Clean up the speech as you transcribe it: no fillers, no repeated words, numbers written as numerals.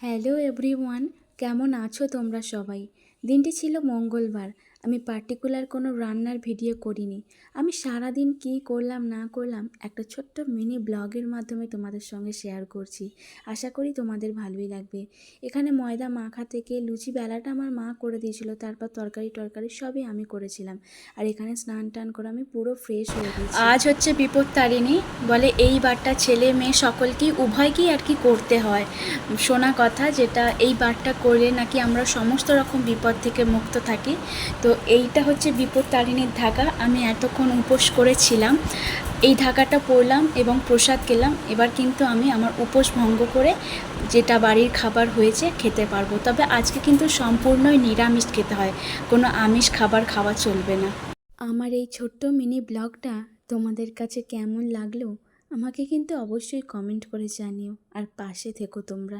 Hello everyone, কেমন আছো তোমরা সবাই? দিনটি ছিল মঙ্গলবার। আমি পার্টিকুলার কোনো রান্নার ভিডিও করিনি। আমি সারাদিন কী করলাম না করলাম একটা ছোট্ট মিনি ব্লগের মাধ্যমে তোমাদের সঙ্গে শেয়ার করছি। আশা করি তোমাদের ভালোই লাগবে। এখানে ময়দা মাখা থেকে লুচি বেলাটা আমার মা করে দিয়েছিল, তারপর তরকারি সবই আমি করেছিলাম। আর এখানে স্নান টান করে আমি পুরো ফ্রেশ হয়ে গেছি। আজ হচ্ছে বিপত্তারিণী, বলে এই বারটা ছেলে মেয়ে সকলকেই উভয়কেই আর কি করতে হয়। শোনা কথা, যেটা এই বারটা করলে নাকি আমরা সমস্ত রকম বিপদ থেকে মুক্ত থাকি। তো এইটা হচ্ছে বিপত্তারিণীর ধাগা। আমি এতক্ষণ উপোস করেছিলাম, এই ধাগাটা পরলাম এবং প্রসাদ খেলাম। এবার কিন্তু আমি আমার উপোস ভঙ্গ করে যেটা বাড়ির খাবার হয়েছে খেতে পারবো। তবে আজকে কিন্তু সম্পূর্ণই নিরামিষ খেতে হয়, কোনো আমিষ খাবার খাওয়া চলবে না। আমার এই ছোট্ট মিনি ব্লগটা তোমাদের কাছে কেমন লাগলো আমাকে কিন্তু অবশ্যই কমেন্ট করে জানিও, আর পাশে থেকো তোমরা।